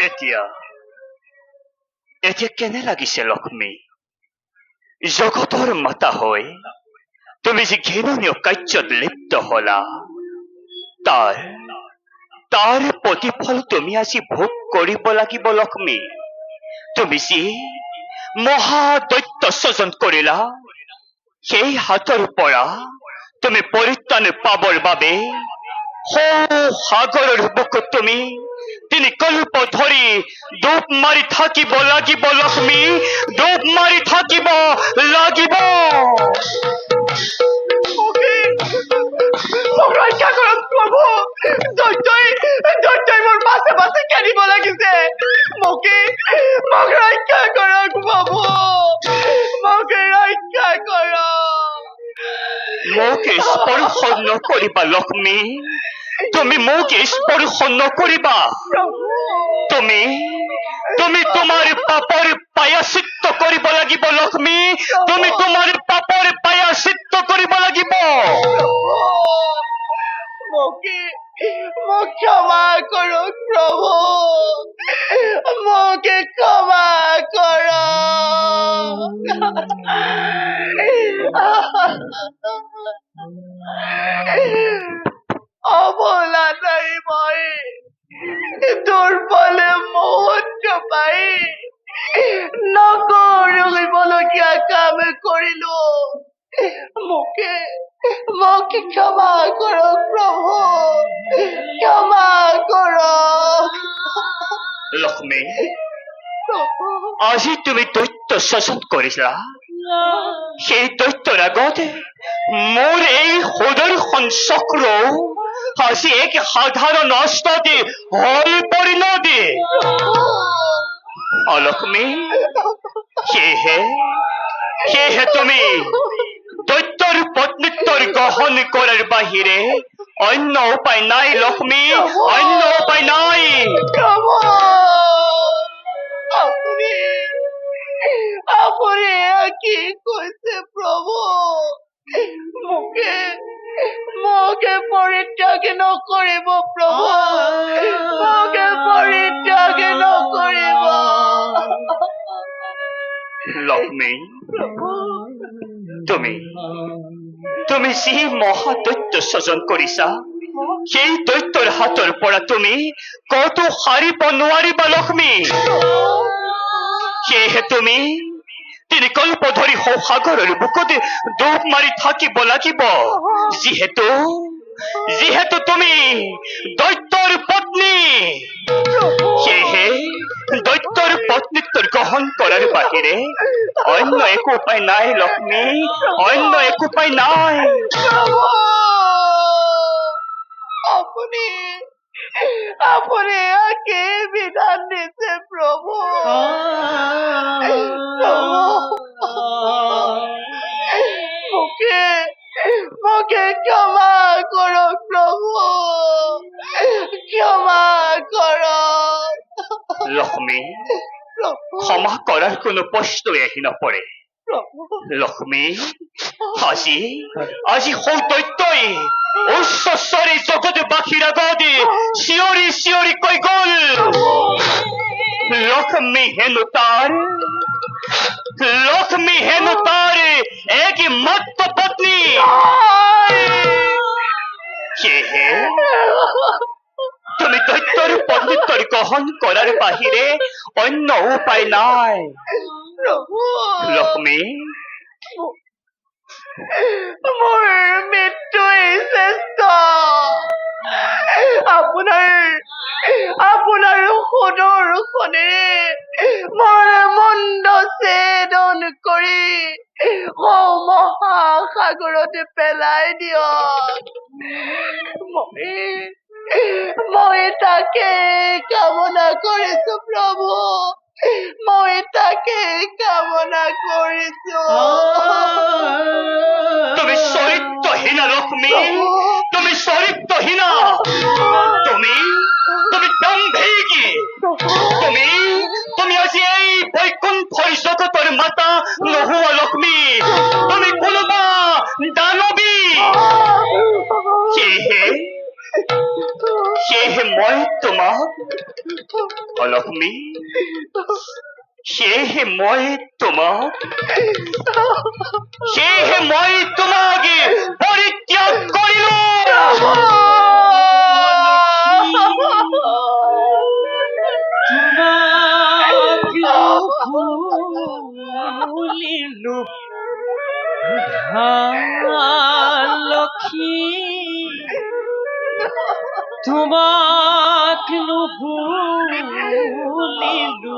এতিয়া এতিয়া কেনে লাগিছে লক্ষ্মী জগতৰ মাতা হৈ তুমি যি ঘৃণনীয় কাৰ্যত লিপ্ত হলা তাৰ তাৰ প্ৰতিফল তুমি আজি ভোগ কৰিব লাগিব লক্ষ্মী তুমি যি মহাদৈত্য স্বজন কৰিলা সেই হাতৰ পৰা তুমি পৰিত্ৰাণ পাবৰ বাবে সাগৰৰ বুকুত তুমি তিনি কল্প ধৰি ডুব মাৰি থাকিব লাগিব লক্ষ্মী ডুব মাৰি থাকিব লাগিব ৰক্ষা কৰক প্ৰভু দৈত্যই মোৰ পাছে পাছে খেলিব লাগিছে মোক ৰক্ষা কৰক প্ৰভু মোক ৰক্ষা কৰক মোক স্পৰ্শ নকৰিবা লক্ষ্মী তুমি মোক স্পৰ্শ নকৰিবা তুমি তুমি তোমাৰ পাপৰ প্ৰায়শ্চিত্ত কৰিব লাগিব লক্ষ্মী তুমি তোমাৰ পাপৰ প্ৰায়শ্চিত্ত কৰিব লাগিব মোক ক্ষমা কৰক প্ৰভু মোক ক্ষমা কৰক অবলা নাৰী মই দুৰ্বলে মুহূৰ্ত পাই নকৰিবলগীয়া কাম কৰিলো মোক ক্ষমা কৰক প্ৰভু ক্ষমা কৰক লক্ষ্মী আজি তুমি দৈত্য শাসন কৰিলা সেই দৈত্যৰ আগত মোৰ এই সুদৰ্শন চক্ৰ আজি এক সাধাৰণ অস্ত্ৰ দি হৈ পৰিণত লক্ষ্মী সেয়েহে তুমি দৈত্যৰ পত্নীত্বৰ গ্ৰহণ কৰাৰ বাহিৰে অন্য উপায় নাই লক্ষ্মী অন্য উপায় নাই আপুনি কি কৈছে প্ৰভু মোকে পৰিত্যাগ নকৰিব প্ৰভু মোকে পৰিত্যাগ নকৰিব লক্ষ্মী তুমি যি মহাদৈত্য স্বজন কৰিছা সেই দৈত্যৰ হাতৰ পৰা তুমি কতো সাৰিব নোৱাৰিবা লক্ষ্মী সেয়েহে তুমি তিনি কল্প ধৰি সাগৰৰ বুকুত ডুব মাৰি থাকিব লাগিব যিহেতু তুমি দৈত্যৰ পত্নী সেয়েহে দৈত্যৰ পত্নীত্বৰ গ্ৰহণ কৰাৰ বাহিৰে অন্য একো উপায় নাই লক্ষ্মী অন্য একো উপায় নাই আপুনি কি বিধান দিছে প্ৰভু মোকে ক্ষমা কৰক প্ৰভু ক্ষমা কৰক লক্ষ্মী ক্ষমা কৰাৰ কোনো প্ৰশ্নই আহি নপৰে লক্ষ্মী আজি সৌদৈত্যই উচ্চ স্বৰে জগতবাসীৰ আগত চিঞৰি চিঞৰি কৈ গল লক্ষ্মী হেনো তাৰ একমাত্ৰ পত্নী সেয়েহে তুমি দৈত্যৰ পত্নীত্বৰ গ্ৰহণ কৰাৰ বাহিৰে অন্য উপায় নাই লক্ষ্মী মোৰ মৃত্যুই শ্ৰেষ্ঠ আপোনাৰ সুদৰ্শনেৰে মোৰ মুণ্ড ছেদন কৰি মহাসাগৰতে পেলাই দিয়ক মই তাকে কামনা কৰিছো প্ৰভু মই তাকে কামনা কৰিছো তুমি চৰিত্ৰহীনা লক্ষ্মী তুমি চৰিত্ৰহীনা তুমি দম্ভীকি তুমি আজি এই বৈকুণ্ঠৰ জগতৰ মাতা নোহোৱা লক্ষ্মী তুমি কোনোবা দানৱী সেয়েহে মই তোমাক লক্ষ্মী সেয়েহে মই তোমাক পৰিত্যাগ কৰিলো। লক্ষ্মী তোমাক ভুলিলো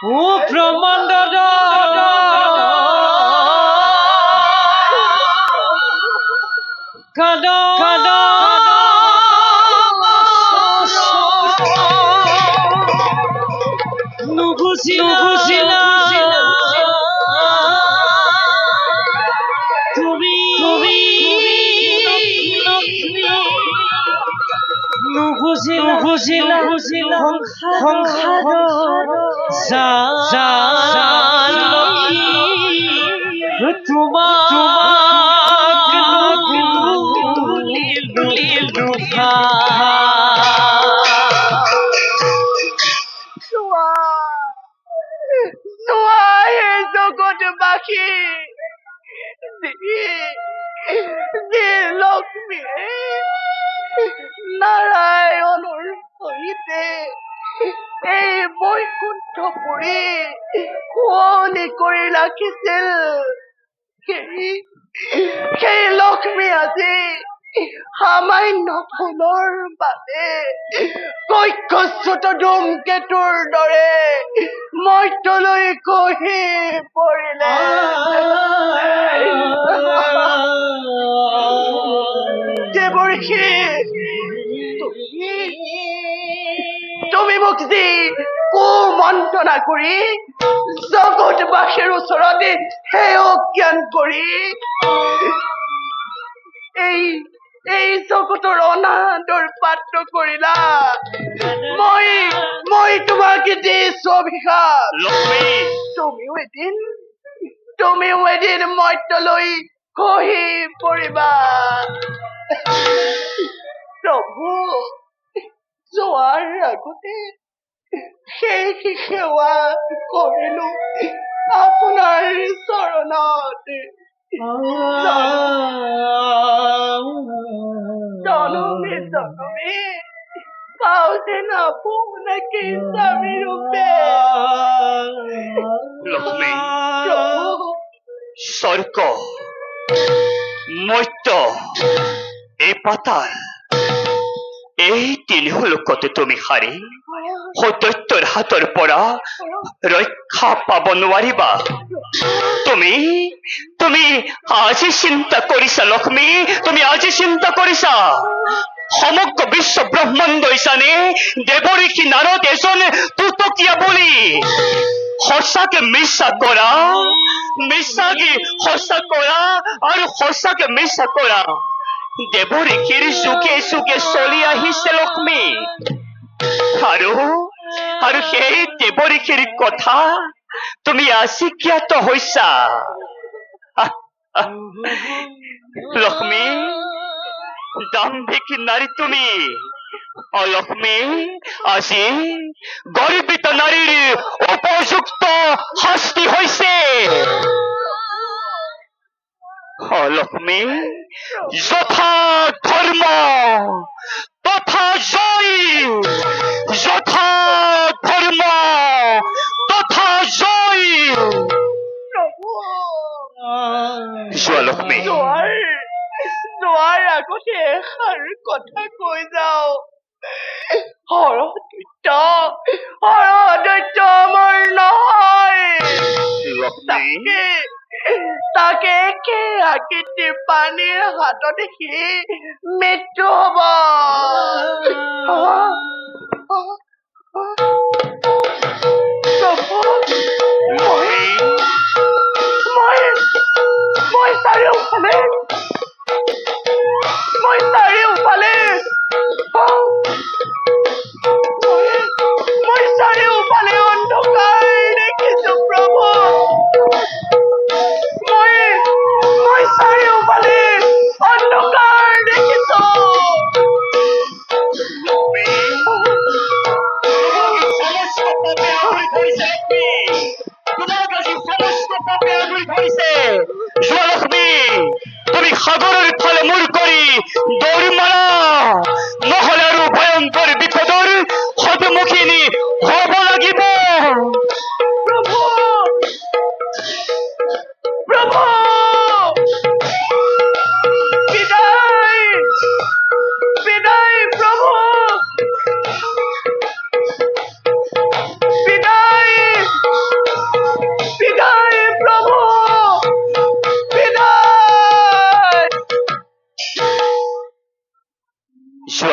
ও ব্ৰহ্মাণ্ড নুগুছিলা তুমি নুগুছিলা সংসাৰ তোমাক নুগুলিলো জগতবাসী যে লক্ষ্মী নাৰায়ণৰ সহিতে এই বৈকুণ্ঠপুৰী শুৱনি কৰি ৰাখিছিল, সেই লক্ষ্মী আজি সামান্য ফুলৰ বাবে কক্ষচ্যুত ধূমকেতুৰ দৰে মৰ্ত্যলৈ খহি পৰিলে। দেৱৰ্ষি, তুমি মোক যি কুমন্ত্ৰণা কৰি জগতবাসীৰ ওচৰতে হেয় জ্ঞান কৰি এই জগতৰ অনাদৰ পাত্ৰ কৰিলা, মই তোমাক দিছো অভিশাপ। তুমিও এদিন মৰ্ত্যলৈ খহি পৰিবা। প্ৰভু, যোৱাৰ আগতে সেই সেৱা কৰিলো আপোনাৰ চৰণত। জনমে জনমে পাও যেন আপোনাকে স্বামী ৰূপে। লক্ষ্মী প্ৰভু, স্বৰ্গ মৰ্ত্য এই পাতাল এই তিনিও লোকতে তুমি হাৰি সত্যৰ হাতৰ পৰা ৰক্ষা পাব নোৱাৰিবা। তুমি আজি চিন্তা কৰিছা লক্ষ্মী, তুমি আজি চিন্তা কৰিছা সমগ্ৰ বিশ্ব ব্ৰহ্মাণ্ডই জানে দেৱঋষি নাৰদ এজন তুতকীয়া বুলি। সঁচাকে মিছা কৰা আৰু সঁচাকে মিছা কৰা দেৱঋষিৰ যুগে যুগে চলি আহিছে লক্ষ্মী। আৰু সেই দেৱঋষিৰ কথা তুমি আজি জ্ঞাত হৈছা। লক্ষ্মী, দাম্ভিক নাৰী তুমি। লক্ষ্মী, আজি গৰ্বিত নাৰীৰ উপযুক্ত শাস্তি হৈছে। লক্ষ্মী, যথা ধৰ্ম তথা জয়, যথা ধৰ্ম তথা জয়। যোৱা লক্ষ্মী, যোৱাৰ আগতে এষাৰ কথা কৈ যাওঁ। হৰদৈত্য আমাৰ নহয়। তাকে আকৃতি পানীৰ হাতত দেখি মৃত্যু হব। মই চাৰিওফালে অন্ধকাৰ দেখিছো প্ৰভু। মই চাৰিওফালে অন্ধকাৰ দেখিছো।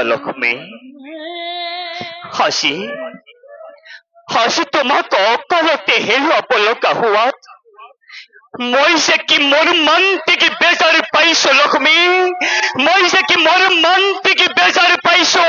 লক্ষ্মী হাসি হাসি তোমাক অকালতে হেৰুৱাব লগা হোৱাত মই যে কি মৰ্মান্তিক বেজাৰ পাইছো লক্ষ্মী মই যে কি মৰ্মান্তিক বেজাৰ পাইছো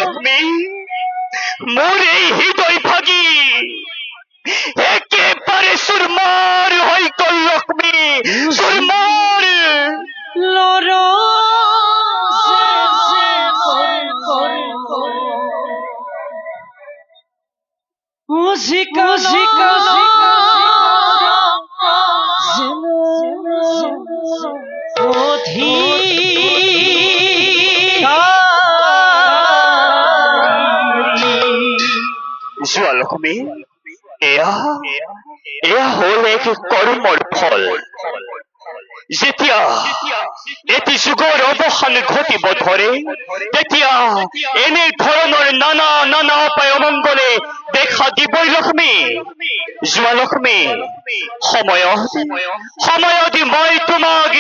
লক্ষ্মী মোৰ এই হৃদয় ভাগি একেবাৰে চুৰমাৰ হৈ গ'ল লক্ষ্মী চুৰমাৰ যোৱা লক্ষ্মী এয়া হ'ল এক কৰ্মৰ ফল যেতিয়া এটি যুগৰ অৱসান ঘটিব ধৰে তেতিয়া এনে ধৰণৰ নানা নানা উপায় অমংগলে দেখা দিবই লক্ষ্মী যোৱা লক্ষ্মী সময়ত মই তোমাক